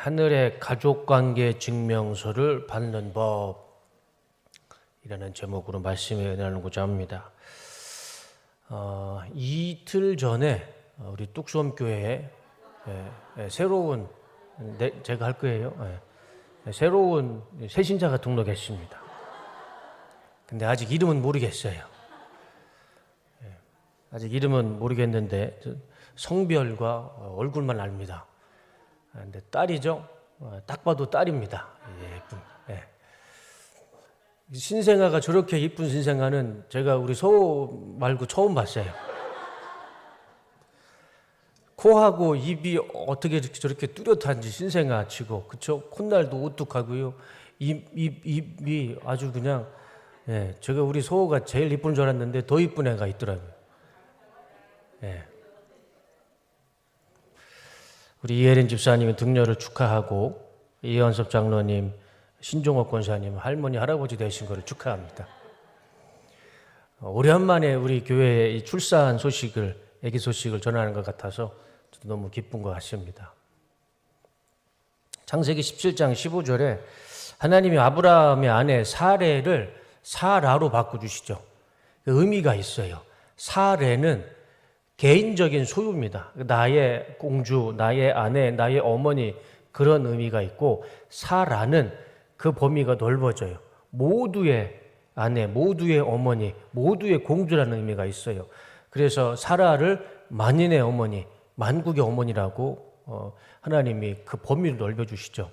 하늘의 가족관계 증명서를 받는 법이라는 제목으로 말씀을 나누고자 합니다. 이틀 전에 우리 뚝섬교회에 새로운 제가 할 거예요. 새로운 새신자가 등록했습니다. 근데 아직 이름은 모르겠어요. 아직 이름은 모르겠는데 성별과 얼굴만 압니다. 근데 딸이죠. 딱 봐도 딸입니다. 예쁜. 신생아가 저렇게 이쁜 신생아는 제가 우리 소 말고 처음 봤어요. 코하고 입이 어떻게 저렇게 뚜렷한지 신생아 치고, 그쵸? 콧날도 오뚝하고요. 입이 아주 그냥, 제가 우리 소가 제일 이쁜 줄 알았는데 더 이쁜 애가 있더라고요. 우리 이혜린 집사님의 등려를 축하하고, 이현섭 장로님, 신종옥 권사님, 할머니, 할아버지 되신 것을 축하합니다. 오랜만에 우리 교회의 출산 소식을, 아기 소식을 전하는 것 같아서 저도 너무 기쁜 것 같습니다. 창세기 17장 15절에 하나님이 아브라함의 아내 사레를 사라로 바꿔주시죠. 의미가 있어요. 사레는 개인적인 소유입니다. 나의 공주, 나의 아내, 나의 어머니, 그런 의미가 있고, 사라는 그 범위가 넓어져요. 모두의 아내, 모두의 어머니, 모두의 공주라는 의미가 있어요. 그래서 사라를 만인의 어머니, 만국의 어머니라고 하나님이 그 범위를 넓혀주시죠.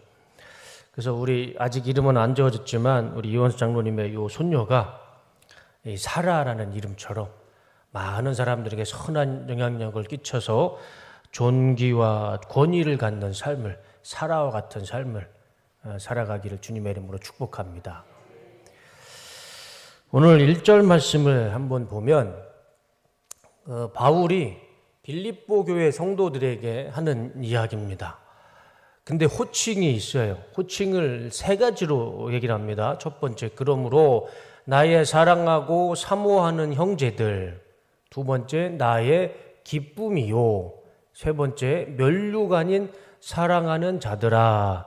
그래서 우리 아직 이름은 안 지어졌지만 우리 이원수 장로님의 이 손녀가 이 사라라는 이름처럼 많은 사람들에게 선한 영향력을 끼쳐서 존귀와 권위를 갖는 삶을, 사라와 같은 삶을 살아가기를 주님의 이름으로 축복합니다. 오늘 1절 말씀을 한번 보면 바울이 빌립보 교회 성도들에게 하는 이야기입니다. 근데 호칭이 있어요. 호칭을 세 가지로 얘기를 합니다. 첫 번째, 그러므로 나의 사랑하고 사모하는 형제들. 두 번째, 나의 기쁨이요. 세 번째, 면류가 아닌 사랑하는 자들아.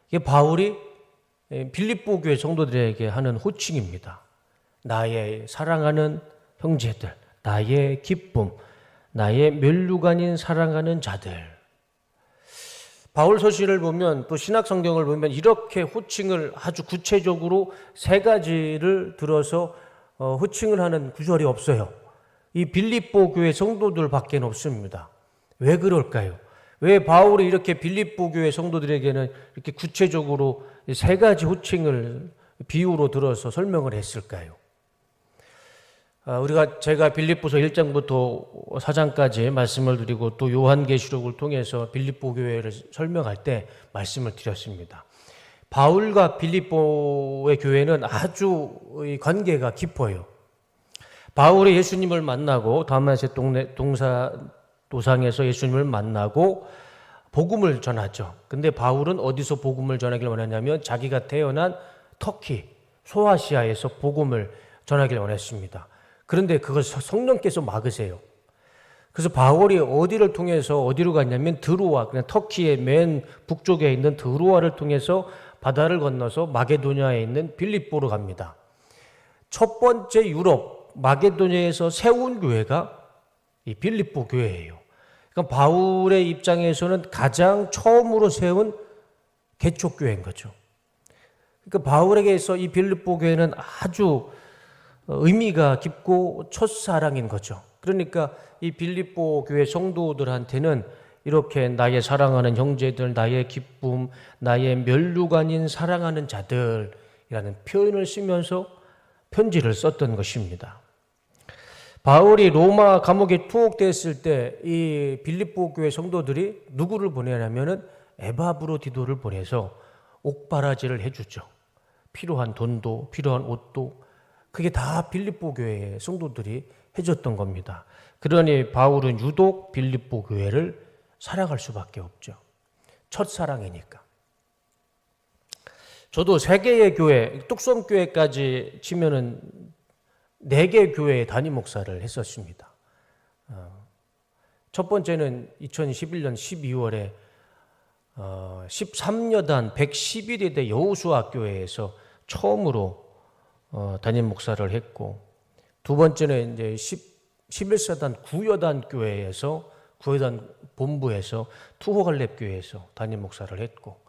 이게 바울이 빌립보 교회 성도들에게 하는 호칭입니다. 나의 사랑하는 형제들, 나의 기쁨, 나의 면류가 아닌 사랑하는 자들. 바울 서신을 보면, 또 신약 성경을 보면 이렇게 호칭을 아주 구체적으로 세 가지를 들어서 호칭을 하는 구절이 없어요. 이 빌립보 교회 성도들밖에 없습니다. 왜 그럴까요? 왜 바울이 이렇게 빌립보 교회 성도들에게는 이렇게 구체적으로 세 가지 호칭을 비유로 들어서 설명을 했을까요? 제가 빌립보서 1장부터 4장까지 말씀을 드리고 또 요한계시록을 통해서 빌립보 교회를 설명할 때 말씀을 드렸습니다. 바울과 빌립보의 교회는 아주 관계가 깊어요. 바울이 예수님을 만나고 다마스의 도상에서 예수님을 만나고 복음을 전하죠. 근데 바울은 어디서 복음을 전하기를 원했냐면 자기가 태어난 터키, 소아시아에서 복음을 전하기를 원했습니다. 그런데 그걸 성령께서 막으세요. 그래서 바울이 어디를 통해서 어디로 갔냐면 드로아, 그냥 터키의 맨 북쪽에 있는 드로아를 통해서 바다를 건너서 마게도냐에 있는 빌립보로 갑니다. 첫 번째 유럽 마게도냐에서 세운 교회가 이 빌립보 교회예요. 그러니까 바울의 입장에서는 가장 처음으로 세운 개척교회인 거죠. 그러니까 바울에게서 이 빌립보 교회는 아주 의미가 깊고 첫사랑인 거죠. 그러니까 이 빌립보 교회 성도들한테는 이렇게 나의 사랑하는 형제들, 나의 기쁨, 나의 면류가 아닌 사랑하는 자들이라는 표현을 쓰면서 편지를 썼던 것입니다. 바울이 로마 감옥에 투옥됐을 때 이 빌립보 교회 성도들이 누구를 보내냐면은 에바브로디도를 보내서 옥바라지를 해주죠. 필요한 돈도 필요한 옷도 그게 다 빌립보 교회의 성도들이 해줬던 겁니다. 그러니 바울은 유독 빌립보 교회를 사랑할 수밖에 없죠. 첫사랑이니까. 저도 3개의 교회, 뚝섬교회까지 치면은 4개 교회의 담임 목사를 했었습니다. 첫 번째는 2011년 12월에 13여단 111일대 여호수아 교회에서 처음으로 담임 목사를 했고, 두 번째는 이제 11사단 구여단 교회에서 구여단 본부에서 투호갈렙 교회에서 담임 목사를 했고,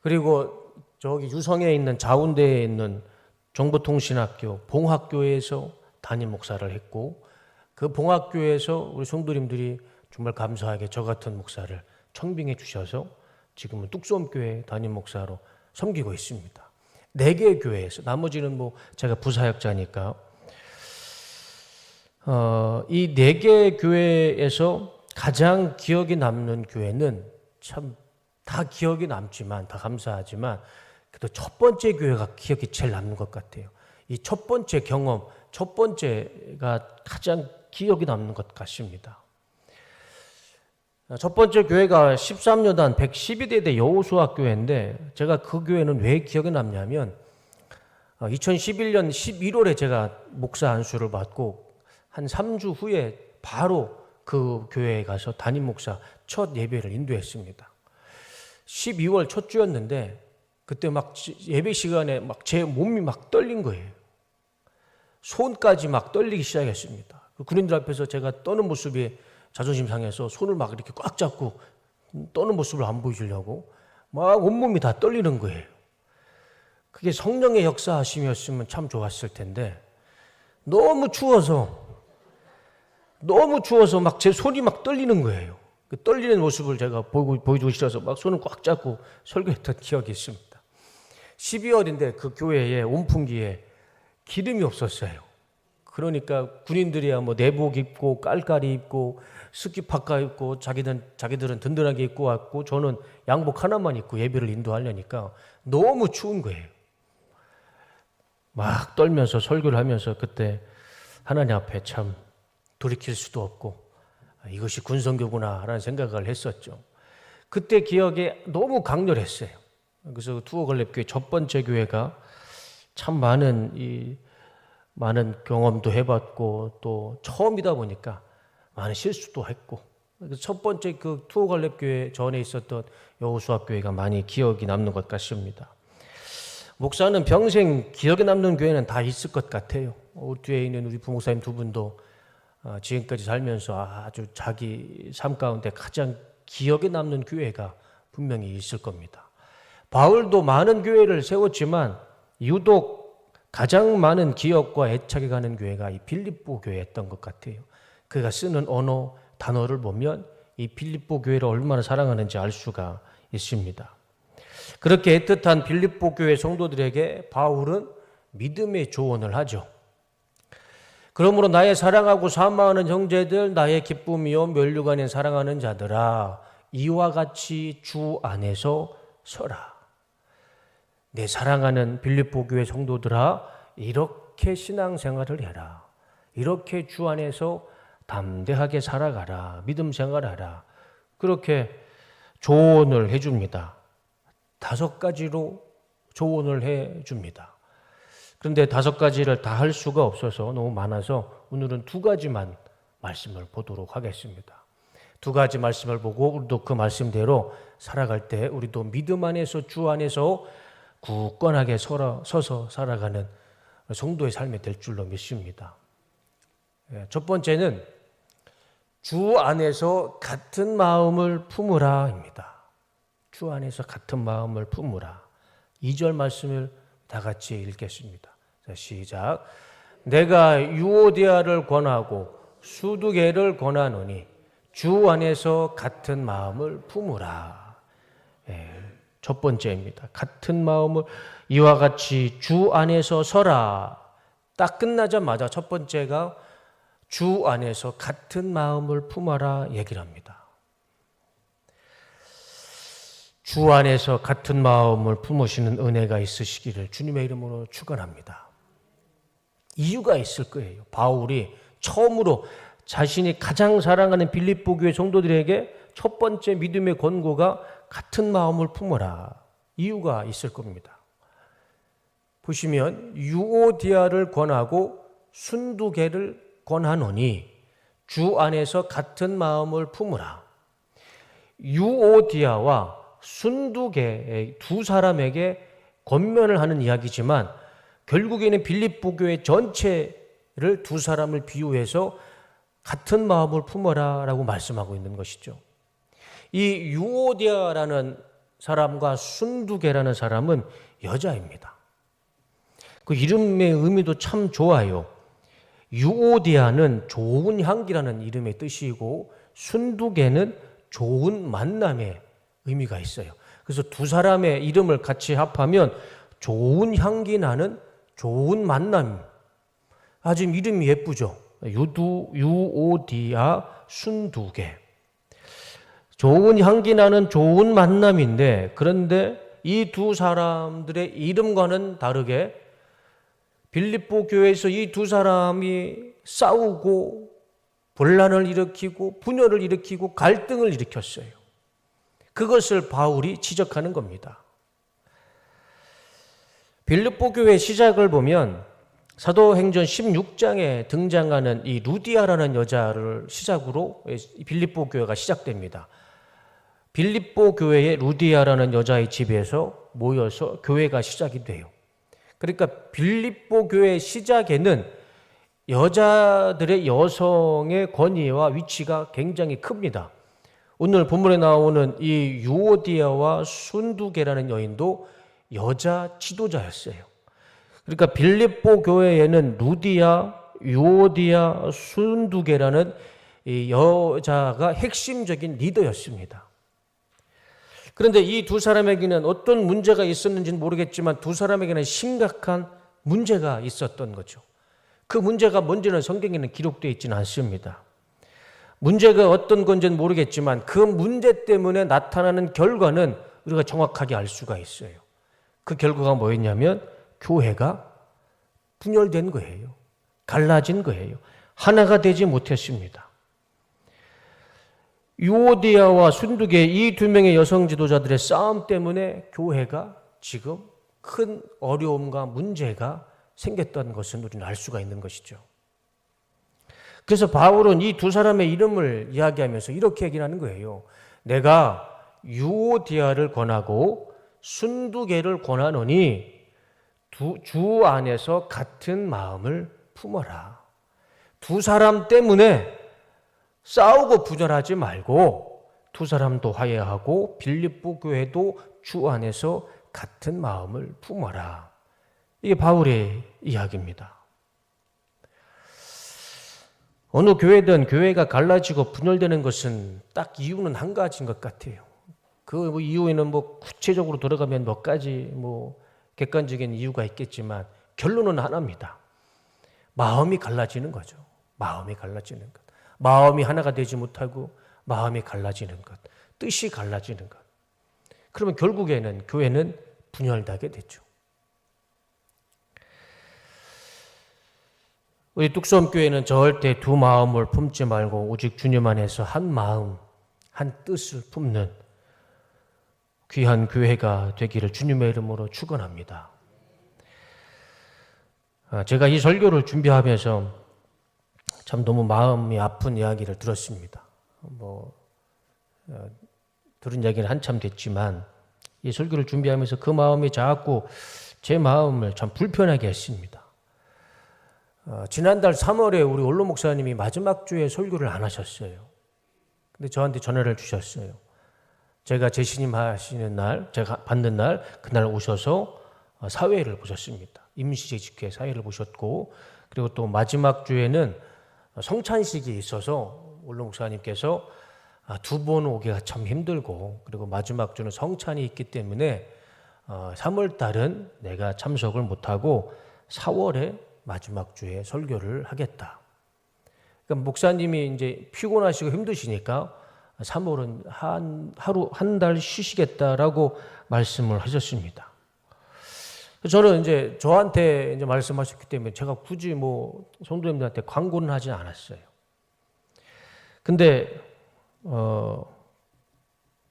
그리고 저기 유성에 있는 자운대에 있는 정보통신학교 봉학교에서 담임 목사를 했고, 그 봉학교에서 우리 성도님들이 정말 감사하게 저 같은 목사를 청빙해 주셔서 지금은 뚝섬교회 담임 목사로 섬기고 있습니다. 4개 교회에서, 나머지는 뭐 제가 부사역자니까, 이 4개 교회에서 가장 기억에 남는 교회는 참 다 기억이 남지만, 다 감사하지만 그래도 첫 번째 교회가 기억이 제일 남는 것 같아요. 이 첫 번째 경험, 첫 번째가 가장 기억이 남는 것 같습니다. 첫 번째 교회가 13여단 112대대 여호수아 교회인데, 제가 그 교회는 왜 기억에 남냐면 2011년 11월에 제가 목사 안수를 받고 한 3주 후에 바로 그 교회에 가서 담임 목사 첫 예배를 인도했습니다. 12월 첫 주였는데 그때 막 예배 시간에 막 제 몸이 막 떨린 거예요. 손까지 막 떨리기 시작했습니다. 군인들 앞에서 제가 떠는 모습이 자존심 상해서 손을 막 이렇게 꽉 잡고 떠는 모습을 안 보여주려고 막 온몸이 다 떨리는 거예요. 그게 성령의 역사하심이었으면 참 좋았을 텐데, 너무 추워서 막 제 손이 막 떨리는 거예요. 그 떨리는 모습을 제가 보여주고 싶어서 막 손을 꽉 잡고 설교했던 기억이 있습니다. 12월인데 그 교회에 온풍기에 기름이 없었어요. 그러니까 군인들이야 뭐 내복 입고 깔깔이 입고 스키파카 입고 자기들은 든든하게 입고 왔고, 저는 양복 하나만 입고 예배를 인도하려니까 너무 추운 거예요. 막 떨면서 설교를 하면서 그때 하나님 앞에 참 돌이킬 수도 없고 이것이 군성교구나라는 생각을 했었죠. 그때 기억에 너무 강렬했어요. 그래서 투어갈렙교회 첫 번째 교회가 참 많은 경험도 해봤고 또 처음이다 보니까 많은 실수도 했고, 첫 번째 그 투어갈렙교회 전에 있었던 여호수아 교회가 많이 기억이 남는 것 같습니다. 목사는 평생 기억에 남는 교회는 다 있을 것 같아요. 뒤에 있는 우리 부목사님 두 분도 지금까지 살면서 아주 자기 삶 가운데 가장 기억에 남는 교회가 분명히 있을 겁니다. 바울도 많은 교회를 세웠지만 유독 가장 많은 기억과 애착이 가는 교회가 이 빌립보 교회였던 것 같아요. 그가 쓰는 언어, 단어를 보면 이 빌립보 교회를 얼마나 사랑하는지 알 수가 있습니다. 그렇게 애틋한 빌립보 교회 성도들에게 바울은 믿음의 조언을 하죠. 그러므로 나의 사랑하고 사모하는 형제들, 나의 기쁨이요 면류관인 사랑하는 자들아, 이와 같이 주 안에서 서라. 내 사랑하는 빌립보 교회 성도들아, 이렇게 신앙생활을 해라. 이렇게 주 안에서 담대하게 살아가라. 믿음 생활하라. 그렇게 조언을 해줍니다. 5가지로 조언을 해줍니다. 그런데 5가지를 다 할 수가 없어서 너무 많아서 오늘은 2가지만 말씀을 보도록 하겠습니다. 2가지 말씀을 보고 우리도 그 말씀대로 살아갈 때 우리도 믿음 안에서 주 안에서 굳건하게 서서 살아가는 성도의 삶이 될 줄로 믿습니다. 첫 번째는 주 안에서 같은 마음을 품으라입니다. 주 안에서 같은 마음을 품으라. 2절 말씀을 다 같이 읽겠습니다. 자, 시작. 내가 유오디아를 권하고 수두개를 권하노니 주 안에서 같은 마음을 품으라. 첫 번째입니다. 같은 마음을, 이와 같이 주 안에서 서라. 딱 끝나자마자 첫 번째가 주 안에서 같은 마음을 품어라 얘기를 합니다. 주 안에서 같은 마음을 품으시는 은혜가 있으시기를 주님의 이름으로 축원합니다. 이유가 있을 거예요. 바울이 처음으로 자신이 가장 사랑하는 빌립보 교회 성도들에게 첫 번째 믿음의 권고가 같은 마음을 품어라. 이유가 있을 겁니다. 보시면 유오디아를 권하고 순두개를 권하노니 주 안에서 같은 마음을 품으라. 유오디아와 순두개 두 사람에게 권면을 하는 이야기지만 결국에는 빌립보 교회 전체를 두 사람을 비유해서 같은 마음을 품어라 라고 말씀하고 있는 것이죠. 이 유오디아라는 사람과 순두개라는 사람은 여자입니다. 그 이름의 의미도 참 좋아요. 유오디아는 좋은 향기라는 이름의 뜻이고 순두개는 좋은 만남의 의미가 있어요. 그래서 두 사람의 이름을 같이 합하면 좋은 향기 나는 좋은 만남. 아주 이름이 예쁘죠. 유오디아 순두개. 좋은 향기 나는 좋은 만남인데, 그런데 이 두 사람들의 이름과는 다르게 빌립보 교회에서 이 두 사람이 싸우고 분란을 일으키고 분열을 일으키고 갈등을 일으켰어요. 그것을 바울이 지적하는 겁니다. 빌립보 교회 시작을 보면 사도행전 16장에 등장하는 이 루디아라는 여자를 시작으로 빌립보 교회가 시작됩니다. 빌립보 교회의 루디아라는 여자의 집에서 모여서 교회가 시작이 돼요. 그러니까 빌립보 교회 시작에는 여자들의 여성의 권위와 위치가 굉장히 큽니다. 오늘 본문에 나오는 이 유오디아와 순두개라는 여인도 여자 지도자였어요. 그러니까 빌립보 교회에는 루디아, 유오디아, 순두개라는 이 여자가 핵심적인 리더였습니다. 그런데 이 두 사람에게는 어떤 문제가 있었는지는 모르겠지만 두 사람에게는 심각한 문제가 있었던 거죠. 그 문제가 뭔지는 성경에는 기록되어 있지는 않습니다. 문제가 어떤 건지는 모르겠지만 그 문제 때문에 나타나는 결과는 우리가 정확하게 알 수가 있어요. 그 결과가 뭐였냐면 교회가 분열된 거예요. 갈라진 거예요. 하나가 되지 못했습니다. 유오디아와 순두개 이 두 명의 여성 지도자들의 싸움 때문에 교회가 지금 큰 어려움과 문제가 생겼던 것은 우리는 알 수가 있는 것이죠. 그래서 바울은 이 두 사람의 이름을 이야기하면서 이렇게 얘기를 하는 거예요. 내가 유오디아를 권하고 순두개를 권하노니 주 안에서 같은 마음을 품어라. 두 사람 때문에 싸우고 분열하지 말고 두 사람도 화해하고 빌립보 교회도 주 안에서 같은 마음을 품어라. 이게 바울의 이야기입니다. 어느 교회든 교회가 갈라지고 분열되는 것은 딱 이유는 한 가지인 것 같아요. 그 이유에는 구체적으로 들어가면 몇 가지 객관적인 이유가 있겠지만 결론은 하나입니다. 마음이 갈라지는 거죠. 마음이 갈라지는 것. 마음이 하나가 되지 못하고 마음이 갈라지는 것. 뜻이 갈라지는 것. 그러면 결국에는 교회는 분열나게 되죠. 우리 뚝섬교회는 절대 두 마음을 품지 말고 오직 주님 안에서 한 마음, 한 뜻을 품는 귀한 교회가 되기를 주님의 이름으로 축원합니다. 제가 이 설교를 준비하면서 참 너무 마음이 아픈 이야기를 들었습니다. 들은 이야기는 한참 됐지만 이 설교를 준비하면서 그 마음이 자꾸 제 마음을 참 불편하게 했습니다. 지난달 3월에 우리 원로 목사님이 마지막 주에 설교를 안 하셨어요. 근데 저한테 전화를 주셨어요. 제가 재신임 하시는 날, 제가 받는 날, 그날 오셔서 사회를 보셨습니다. 임시재직회 사회를 보셨고, 그리고 또 마지막 주에는 성찬식이 있어서 원로 목사님께서 두 번 오기가 참 힘들고, 그리고 마지막 주는 성찬이 있기 때문에 3월 달은 내가 참석을 못하고 4월에 마지막 주에 설교를 하겠다. 그러니까 목사님이 이제 피곤하시고 힘드시니까 3월은 한 달 쉬시겠다라고 말씀을 하셨습니다. 저는 이제 저한테 이제 말씀하셨기 때문에 제가 굳이 성도님들한테 광고는 하지 않았어요. 근데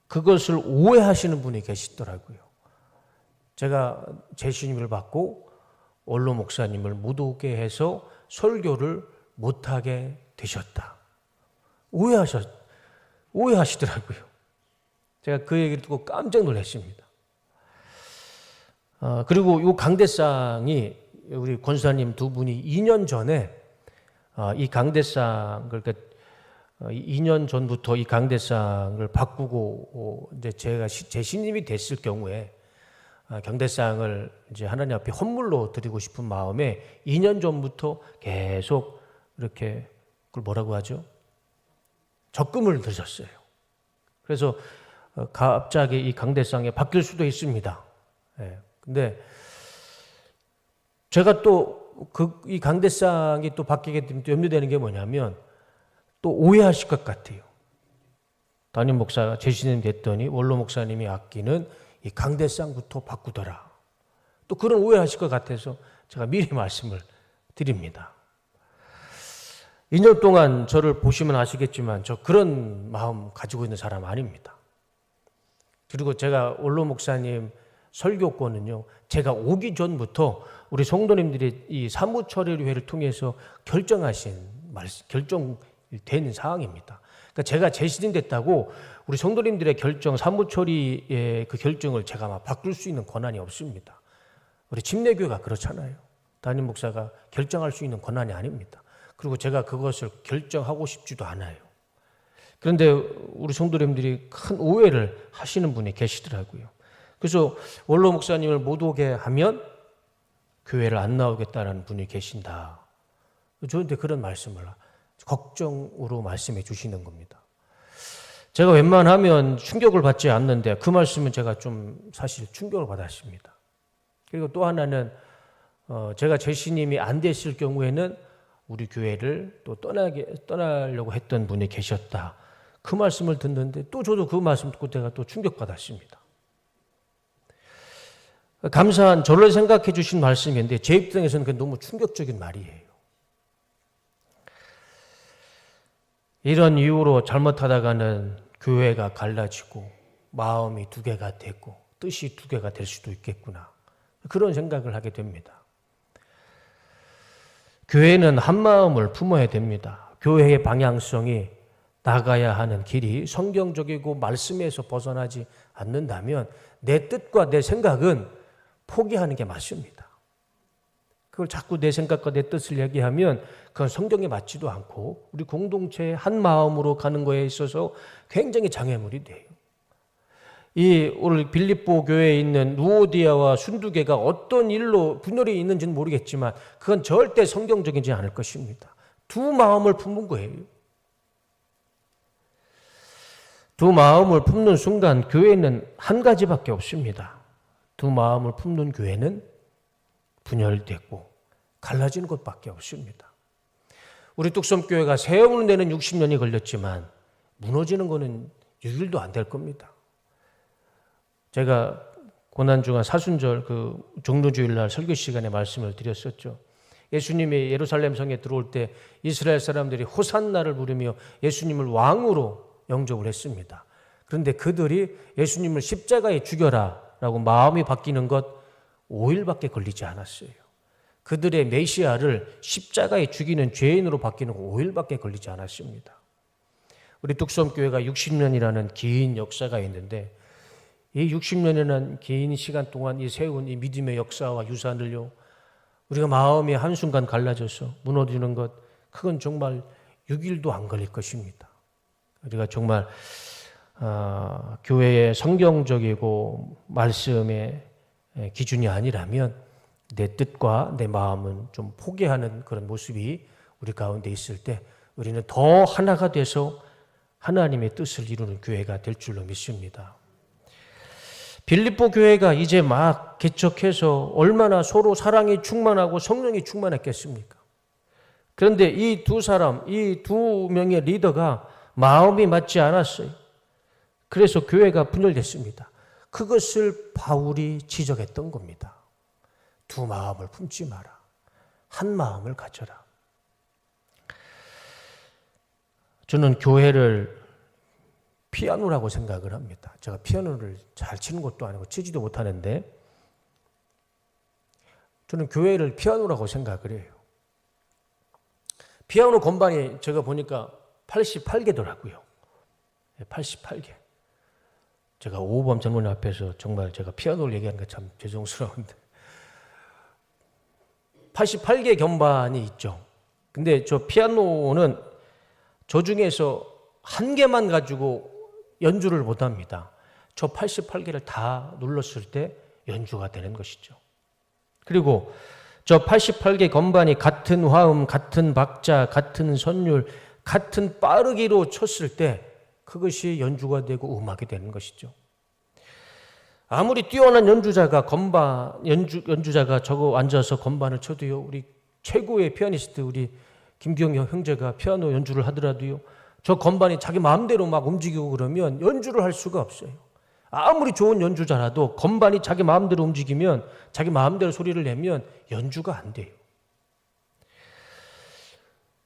그것을 오해하시는 분이 계시더라고요. 제가 재신임을 받고 원로 목사님을 못 오게 해서 설교를 못하게 되셨다. 오해하시더라고요. 제가 그 얘기를 듣고 깜짝 놀랐습니다. 그리고 이 강대상이 우리 권사님 두 분이 2년 전에 이 강대상, 그러니까 2년 전부터 이 강대상을 바꾸고 이제 제가 제 신임이 됐을 경우에 강대상을 이제 하나님 앞에 헌물로 드리고 싶은 마음에 2년 전부터 계속 이렇게 그걸 뭐라고 하죠? 적금을 드셨어요. 그래서 갑자기 이 강대상에 바뀔 수도 있습니다. 예. 근데 제가 또 이 강대상이 또 바뀌게 되면 염려되는 게 뭐냐면 또 오해하실 것 같아요. 담임 목사가 재신임 됐더니 원로 목사님이 아끼는 이 강대상부터 바꾸더라. 또 그런 오해하실 것 같아서 제가 미리 말씀을 드립니다. 2년 동안 저를 보시면 아시겠지만 저 그런 마음 가지고 있는 사람 아닙니다. 그리고 제가 원로 목사님 설교권은요, 제가 오기 전부터 우리 성도님들이 이 사무처리회를 통해서 결정된 사항입니다. 그러니까 제가 재신임됐다고 우리 성도님들의 결정, 사무처리의 그 결정을 제가 막 바꿀 수 있는 권한이 없습니다. 우리 침례교회가 그렇잖아요. 담임 목사가 결정할 수 있는 권한이 아닙니다. 그리고 제가 그것을 결정하고 싶지도 않아요. 그런데 우리 성도님들이 큰 오해를 하시는 분이 계시더라고요. 그래서 원로 목사님을 못 오게 하면 교회를 안 나오겠다라는 분이 계신다. 저한테 그런 말씀을 걱정으로 말씀해 주시는 겁니다. 제가 웬만하면 충격을 받지 않는데 그 말씀은 제가 좀 사실 충격을 받았습니다. 그리고 또 하나는 제가 재신임이 안 됐을 경우에는 우리 교회를 또 떠나려고 했던 분이 계셨다. 그 말씀을 듣는데 또 저도 그 말씀 듣고 제가 또 충격받았습니다. 감사한 저를 생각해 주신 말씀인데 제 입장에서는 그게 너무 충격적인 말이에요. 이런 이유로 잘못하다가는 교회가 갈라지고 마음이 두 개가 되고 뜻이 두 개가 될 수도 있겠구나. 그런 생각을 하게 됩니다. 교회는 한 마음을 품어야 됩니다. 교회의 방향성이 나가야 하는 길이 성경적이고 말씀에서 벗어나지 않는다면 내 뜻과 내 생각은 포기하는 게 맞습니다. 그걸 자꾸 내 생각과 내 뜻을 얘기하면 그건 성경에 맞지도 않고 우리 공동체의 한 마음으로 가는 거에 있어서 굉장히 장애물이 돼요. 오늘 빌립보 교회에 있는 루오디아와 순두계가 어떤 일로 분열이 있는지는 모르겠지만 그건 절대 성경적이지 않을 것입니다. 두 마음을 품은 거예요. 두 마음을 품는 순간 교회는 한 가지밖에 없습니다. 두 마음을 품는 교회는 분열되고 갈라지는 것밖에 없습니다. 우리 뚝섬교회가 세움을 내는 60년이 걸렸지만 무너지는 것은 6일도 안 될 겁니다. 제가 고난주간 사순절 그 종료주일날 설교 시간에 말씀을 드렸었죠. 예수님이 예루살렘 성에 들어올 때 이스라엘 사람들이 호산나를 부르며 예수님을 왕으로 영접을 했습니다. 그런데 그들이 예수님을 십자가에 죽여라 라고 마음이 바뀌는 것 5일밖에 걸리지 않았어요. 그들의 메시아를 십자가에 죽이는 죄인으로 바뀌는 거 5일밖에 걸리지 않았습니다. 우리 뚝섬교회가 60년이라는 긴 역사가 있는데 이 60년이라는 긴 시간 동안 이 세운 이 믿음의 역사와 유산을요, 우리가 마음이 한순간 갈라져서 무너지는 것, 그건 정말 6일도 안 걸릴 것입니다. 우리가 정말 교회의 성경적이고 말씀의 기준이 아니라면 내 뜻과 내 마음은 좀 포기하는 그런 모습이 우리 가운데 있을 때 우리는 더 하나가 돼서 하나님의 뜻을 이루는 교회가 될 줄로 믿습니다. 빌립보 교회가 이제 막 개척해서 얼마나 서로 사랑이 충만하고 성령이 충만했겠습니까? 그런데 이 두 사람, 이 두 명의 리더가 마음이 맞지 않았어요. 그래서 교회가 분열됐습니다. 그것을 바울이 지적했던 겁니다. 두 마음을 품지 마라. 한 마음을 가져라. 저는 교회를 피아노라고 생각을 합니다. 제가 피아노를 잘 치는 것도 아니고 치지도 못하는데 저는 교회를 피아노라고 생각을 해요. 피아노 건반이 제가 보니까 88개더라고요. 88개. 제가 오범 전문의 앞에서 정말 제가 피아노를 얘기하는 게 참 죄송스러운데 88개 견반이 있죠. 근데 저 피아노는 저 중에서 한 개만 가지고 연주를 못합니다. 저 88개를 다 눌렀을 때 연주가 되는 것이죠. 그리고 저 88개 건반이 같은 화음, 같은 박자, 같은 선율, 같은 빠르기로 쳤을 때 그것이 연주가 되고 음악이 되는 것이죠. 아무리 뛰어난 연주자가 연주자가 저거 앉아서 건반을 쳐도요, 우리 최고의 피아니스트 우리 김경영 형제가 피아노 연주를 하더라도요, 저 건반이 자기 마음대로 막 움직이고 그러면 연주를 할 수가 없어요. 아무리 좋은 연주자라도 건반이 자기 마음대로 움직이면, 자기 마음대로 소리를 내면 연주가 안 돼요.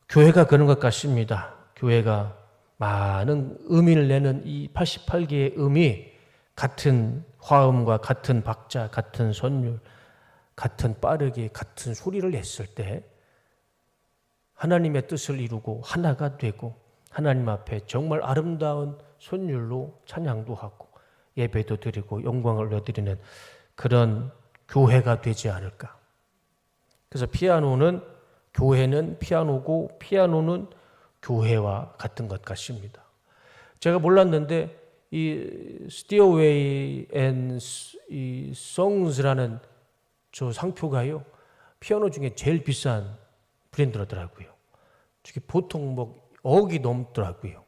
교회가 그런 것 같습니다. 교회가 많은 음을 내는 이 88개의 음이 같은 화음과 같은 박자, 같은 선율, 같은 빠르게, 같은 소리를 냈을 때 하나님의 뜻을 이루고 하나가 되고 하나님 앞에 정말 아름다운 선율로 찬양도 하고 예배도 드리고 영광을 올려드리는 그런 교회가 되지 않을까. 그래서 교회는 피아노고 피아노는 교회와 같은 것 같습니다. 제가 몰랐는데 이 Stairway and 이 Songs라는 저 상표가요, 피아노 중에 제일 비싼 브랜드라더라고요. 특히 보통 뭐 억이 넘더라고요.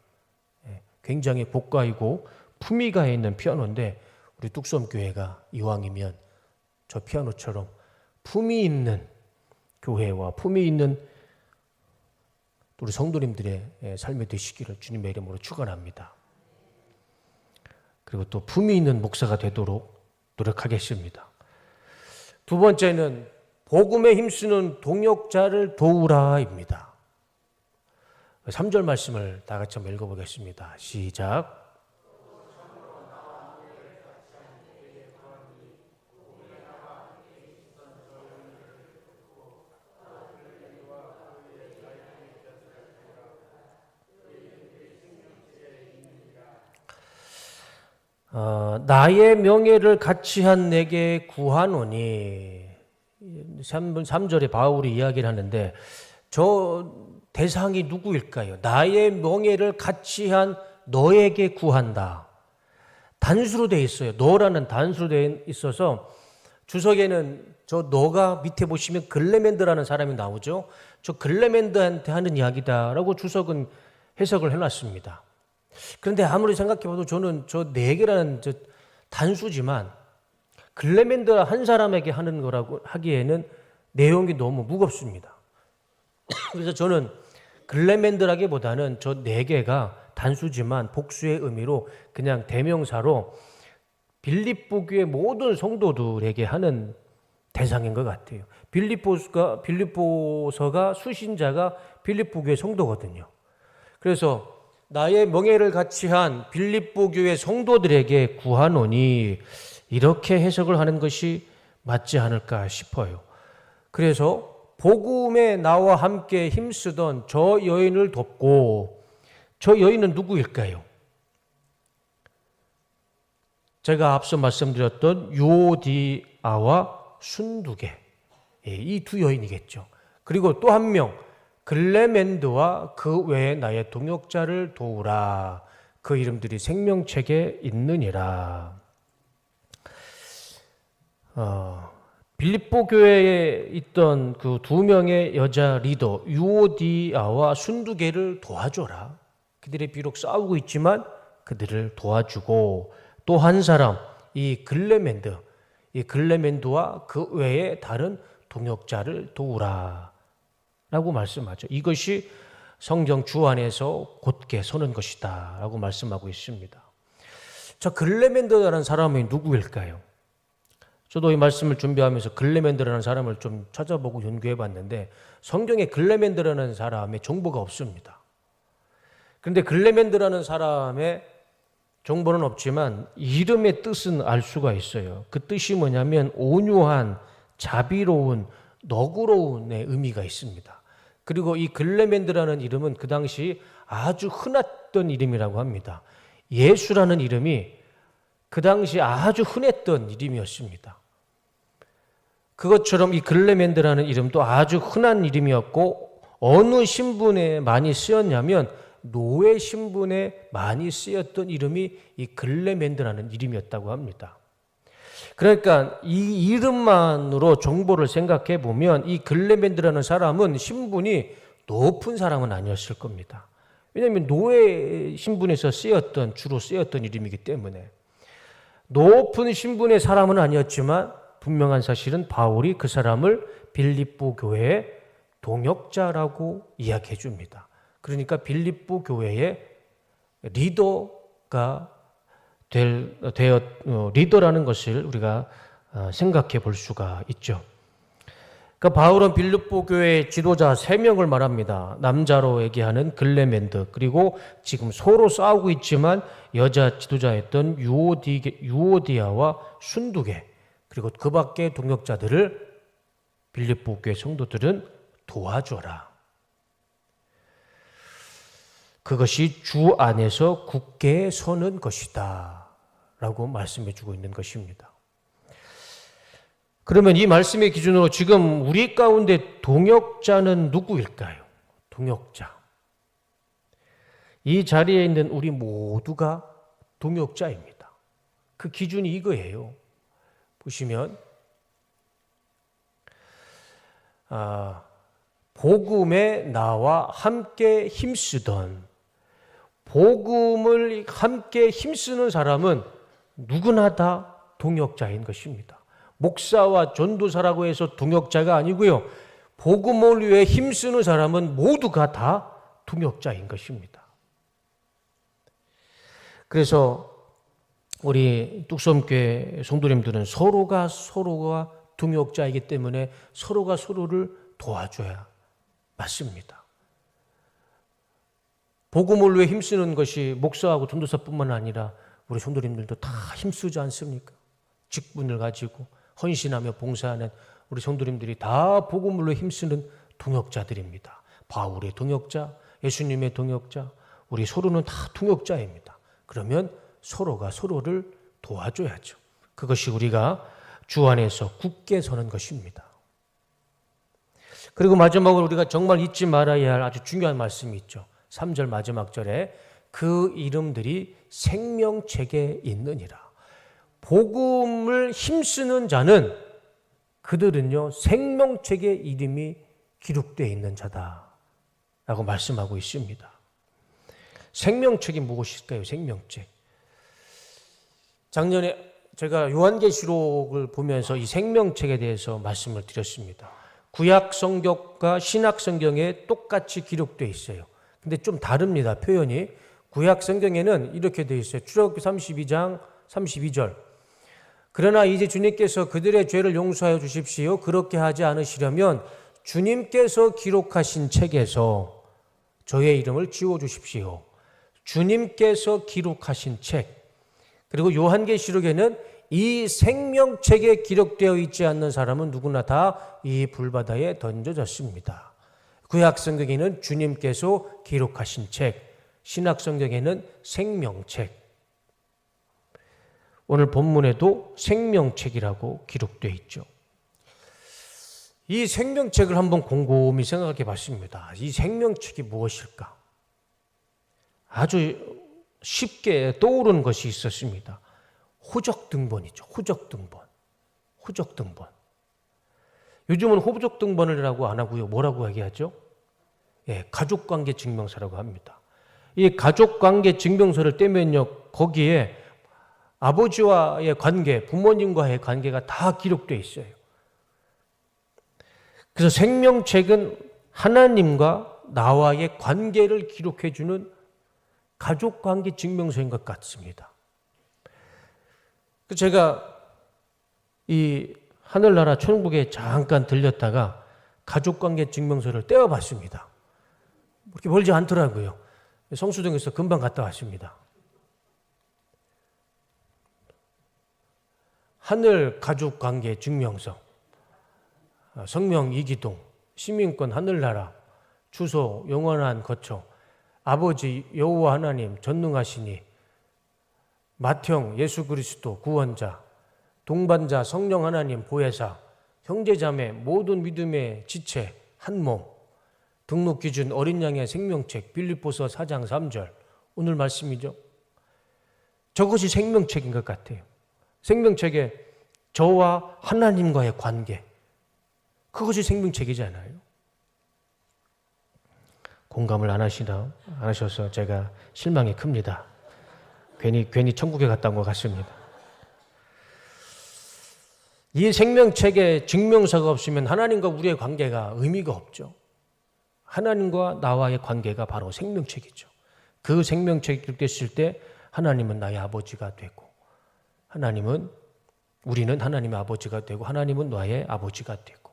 굉장히 고가이고 품위가 있는 피아노인데 우리 뚝섬교회가 이왕이면 저 피아노처럼 품위 있는 교회와 품위 있는 우리 성도님들의 삶이 되시기를 주님의 이름으로 축원합니다. 그리고 또 품위 있는 목사가 되도록 노력하겠습니다. 두 번째는 복음에 힘쓰는 동역자를 도우라입니다. 3절 말씀을 다 같이 한번 읽어보겠습니다. 시작. 나의 명예를 같이한 내게 구하노니. 3절에 바울이 이야기를 하는데 저 대상이 누구일까요? 나의 명예를 같이한 너에게 구한다. 단수로 되어 있어요. 너라는 단수로 되어 있어서 주석에는 저 너가 밑에 보시면 글레멘드라는 사람이 나오죠. 저 글레멘드한테 하는 이야기다라고 주석은 해석을 해놨습니다. 그런데 아무리 생각해봐도 저는 저 네 개라는 저 단수지만 글레멘드 한 사람에게 하는 거라고 하기에는 내용이 너무 무겁습니다. 그래서 저는 글레멘드라기보다는 저 네 개가 단수지만 복수의 의미로 그냥 대명사로 빌립보 교회 모든 성도들에게 하는 대상인 것 같아요. 빌립보서가 수신자가 빌립보 교회 성도거든요. 그래서 나의 명예를 같이한 빌립보 교회 성도들에게 구하노니, 이렇게 해석을 하는 것이 맞지 않을까 싶어요. 그래서 복음에 나와 함께 힘쓰던 저 여인을 돕고, 저 여인은 누구일까요? 제가 앞서 말씀드렸던 유오디아와 순두개, 이 두 여인이겠죠. 그리고 또 한 명, 글레멘드와 그 외에 나의 동역자를 도우라. 그 이름들이 생명책에 있느니라. 빌립보 교회에 있던 그 두 명의 여자 리더 유오디아와 순두개를 도와줘라. 그들이 비록 싸우고 있지만 그들을 도와주고, 또 한 사람, 이 글레멘드와 그 외에 다른 동역자를 도우라 라고 말씀하죠. 이것이 성경 주 안에서 곧게 서는 것이다 라고 말씀하고 있습니다. 자, 글레멘드라는 사람이 누구일까요? 저도 이 말씀을 준비하면서 글레멘드라는 사람을 좀 찾아보고 연구해 봤는데 성경에 글레멘드라는 사람의 정보가 없습니다. 그런데 글레멘드라는 사람의 정보는 없지만 이름의 뜻은 알 수가 있어요. 그 뜻이 뭐냐면 온유한, 자비로운, 너그러운의 의미가 있습니다. 그리고 이 글레멘드라는 이름은 그 당시 아주 흔했던 이름이라고 합니다. 예수라는 이름이 그 당시 아주 흔했던 이름이었습니다. 그것처럼 이 글레멘드라는 이름도 아주 흔한 이름이었고 어느 신분에 많이 쓰였냐면 노예 신분에 많이 쓰였던 이름이 이 글레멘드라는 이름이었다고 합니다. 그러니까 이 이름만으로 정보를 생각해 보면 이 글레멘드라는 사람은 신분이 높은 사람은 아니었을 겁니다. 왜냐하면 노예 신분에서 주로 쓰였던 이름이기 때문에 높은 신분의 사람은 아니었지만 분명한 사실은 바울이 그 사람을 빌립보 교회의 동역자라고 이야기해 줍니다. 그러니까 빌립보 교회의 리더가 리더라는 것을 우리가 생각해 볼 수가 있죠. 그러니까 바울은 빌립보 교회의 지도자 3명을 말합니다. 남자로 얘기하는 글레멘드, 그리고 지금 서로 싸우고 있지만 여자 지도자였던 유오디아와 순두계, 그리고 그 밖의 동역자들을 빌립보 교회 성도들은 도와줘라. 그것이 주 안에서 굳게 서는 것이다 라고 말씀해 주고 있는 것입니다. 그러면 이 말씀의 기준으로 지금 우리 가운데 동역자는 누구일까요? 동역자. 이 자리에 있는 우리 모두가 동역자입니다. 그 기준이 이거예요. 보시면 복음에 나와 함께 힘쓰던, 복음을 함께 힘쓰는 사람은 누구나 다 동역자인 것입니다. 목사와 전도사라고 해서 동역자가 아니고요. 복음을 위해 힘쓰는 사람은 모두가 다 동역자인 것입니다. 그래서 우리 뚝섬교회 성도님들은 서로가 동역자이기 때문에 서로가 서로를 도와줘야 맞습니다. 복음을 위해 힘쓰는 것이 목사하고 전도사뿐만 아니라 우리 성도님들도 다 힘쓰지 않습니까? 직분을 가지고 헌신하며 봉사하는 우리 성도님들이 다 복음을 위해 힘쓰는 동역자들입니다. 바울의 동역자, 예수님의 동역자, 우리 서로는 다 동역자입니다. 그러면 서로가 서로를 도와줘야죠. 그것이 우리가 주 안에서 굳게 서는 것입니다. 그리고 마지막으로 우리가 정말 잊지 말아야 할 아주 중요한 말씀이 있죠. 3절 마지막 절에 그 이름들이 생명책에 있느니라. 복음을 힘쓰는 자는 그들은요 생명책에 이름이 기록되어 있는 자다라고 말씀하고 있습니다. 생명책이 무엇일까요? 생명책. 작년에 제가 요한계시록을 보면서 이 생명책에 대해서 말씀을 드렸습니다. 구약 성경과 신약 성경에 똑같이 기록되어 있어요. 근데 좀 다릅니다. 표현이. 구약 성경에는 이렇게 되어 있어요. 출애굽기 32장 32절. 그러나 이제 주님께서 그들의 죄를 용서하여 주십시오. 그렇게 하지 않으시려면 주님께서 기록하신 책에서 저의 이름을 지워주십시오. 주님께서 기록하신 책. 그리고 요한계시록에는 이 생명책에 기록되어 있지 않는 사람은 누구나 다 이 불바다에 던져졌습니다. 구약 성경에는 주님께서 기록하신 책, 신약 성경에는 생명책. 오늘 본문에도 생명책이라고 기록되어 있죠. 이 생명책을 한번 곰곰이 생각해 봤습니다. 이 생명책이 무엇일까? 아주 쉽게 떠오르는 것이 있었습니다. 호적등본이죠. 호적등본. 요즘은 호적등본이라고 안 하고요. 뭐라고 얘기하죠? 가족관계 증명서라고 합니다. 이 가족관계 증명서를 떼면요, 거기에 아버지와의 관계, 부모님과의 관계가 다 기록되어 있어요. 그래서 생명책은 하나님과 나와의 관계를 기록해주는 가족관계 증명서인 것 같습니다. 제가 이 하늘나라 천국에 잠깐 들렸다가 가족관계 증명서를 떼어봤습니다. 그렇게 멀지 않더라고요. 성수동에서 금방 갔다 왔습니다. 하늘 가족관계 증명서, 성명 이기동, 시민권 하늘나라, 주소 영원한 거처, 아버지 여호와 하나님 전능하시니, 맏형 예수 그리스도 구원자, 동반자 성령 하나님 보혜사, 형제자매 모든 믿음의 지체 한 몸, 등록 기준 어린 양의 생명책 빌립보서 4장 3절 오늘 말씀이죠. 저것이 생명책인 것 같아요. 생명책에 저와 하나님과의 관계, 그것이 생명책이잖아요. 공감을 안 하셔서 제가 실망이 큽니다. 괜히 천국에 갔다 온 것 같습니다. 이 생명책에 증명서가 없으면 하나님과 우리의 관계가 의미가 없죠. 하나님과 나와의 관계가 바로 생명책이죠. 그 생명책이 기록됐을 때 하나님은 나의 아버지가 되고 우리는 하나님의 아버지가 되고 하나님은 나의 아버지가 되고,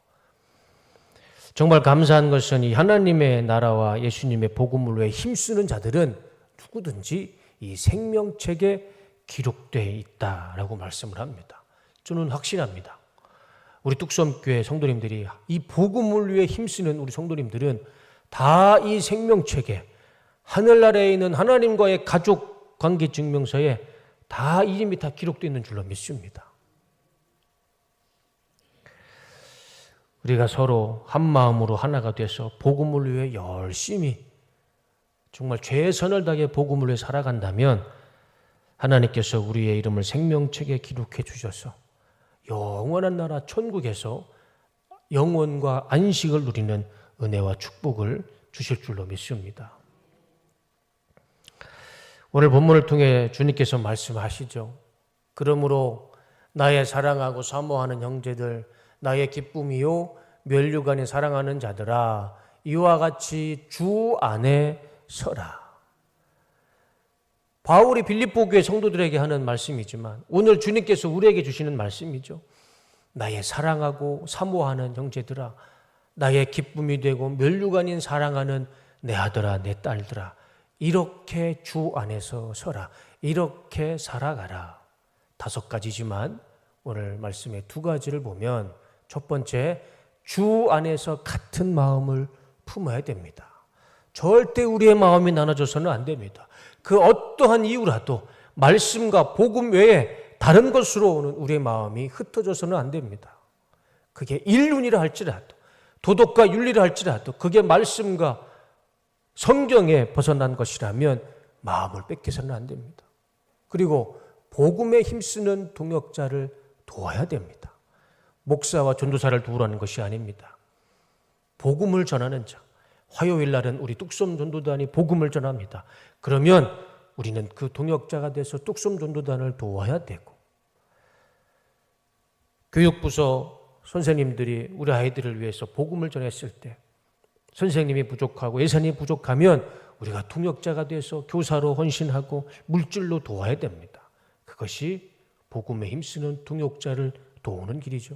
정말 감사한 것은 이 하나님의 나라와 예수님의 복음을 위해 힘쓰는 자들은 누구든지 이 생명책에 기록되어 있다라고 말씀을 합니다. 저는 확신합니다. 우리 뚝섬교회 성도님들이 이 복음을 위해 힘쓰는 우리 성도님들은 다 이 생명책에, 하늘나라에 있는 하나님과의 가족 관계 증명서에 다 이름이 다 기록되어 있는 줄로 믿습니다. 우리가 서로 한 마음으로 하나가 돼서 복음을 위해 열심히 정말 최선을 다해 복음을 위해 살아간다면 하나님께서 우리의 이름을 생명책에 기록해 주셔서 영원한 나라 천국에서 영원과 안식을 누리는 은혜와 축복을 주실 줄로 믿습니다. 오늘 본문을 통해 주님께서 말씀하시죠. 그러므로 나의 사랑하고 사모하는 형제들, 나의 기쁨이요 면류관이 사랑하는 자들아, 이와 같이 주 안에 서라. 바울이 빌립보 교회 성도들에게 하는 말씀이지만 오늘 주님께서 우리에게 주시는 말씀이죠. 나의 사랑하고 사모하는 형제들아, 나의 기쁨이 되고 면류관인 사랑하는 내 아들아 내 딸들아, 이렇게 주 안에서 서라. 이렇게 살아가라. 5가지지만 오늘 말씀의 2가지를 보면, 첫 번째, 주 안에서 같은 마음을 품어야 됩니다. 절대 우리의 마음이 나눠져서는 안 됩니다. 그 어떠한 이유라도 말씀과 복음 외에 다른 것으로는 우리의 마음이 흩어져서는 안 됩니다. 그게 인륜이라 할지라도, 도덕과 윤리라 할지라도, 그게 말씀과 성경에 벗어난 것이라면 마음을 뺏겨서는 안 됩니다. 그리고 복음에 힘쓰는 동역자를 도와야 됩니다. 목사와 전도사를 도우라는 것이 아닙니다. 복음을 전하는 자, 화요일 날은 우리 뚝섬 전도단이 복음을 전합니다. 그러면 우리는 그 동역자가 돼서 뚝섬 전도단을 도와야 되고, 교육부서 선생님들이 우리 아이들을 위해서 복음을 전했을 때 선생님이 부족하고 예산이 부족하면 우리가 통역자가 돼서 교사로 헌신하고 물질로 도와야 됩니다. 그것이 복음에 힘쓰는 통역자를 도우는 길이죠.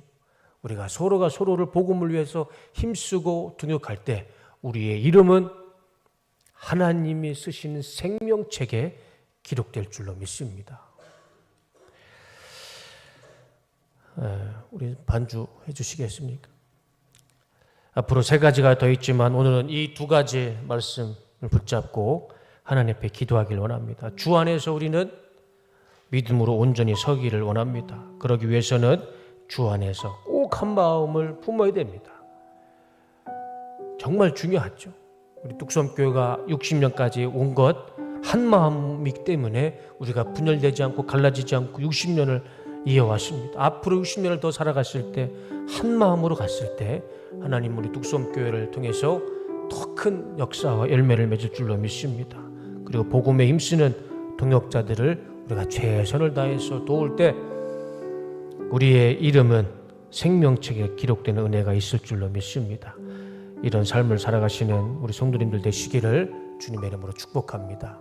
우리가 서로가 서로를 복음을 위해서 힘쓰고 통역할 때 우리의 이름은 하나님이 쓰신 생명책에 기록될 줄로 믿습니다. 우리 반주 해주시겠습니까? 앞으로 3가지가 더 있지만 오늘은 이 2가지 말씀을 붙잡고 하나님 앞에 기도하길 원합니다. 주 안에서 우리는 믿음으로 온전히 서기를 원합니다. 그러기 위해서는 주 안에서 꼭 한 마음을 품어야 됩니다. 정말 중요하죠. 우리 뚝섬교회가 60년까지 온 것 한 마음이기 때문에 우리가 분열되지 않고 갈라지지 않고 60년을 이어왔습니다. 앞으로 60년을 더 살아갔을 때, 한 마음으로 갔을 때 하나님 우리 뚝섬교회를 통해서 더 큰 역사와 열매를 맺을 줄로 믿습니다. 그리고 복음에 힘쓰는 동역자들을 우리가 최선을 다해서 도울 때 우리의 이름은 생명책에 기록되는 은혜가 있을 줄로 믿습니다. 이런 삶을 살아가시는 우리 성도님들 되시기를 주님의 이름으로 축복합니다.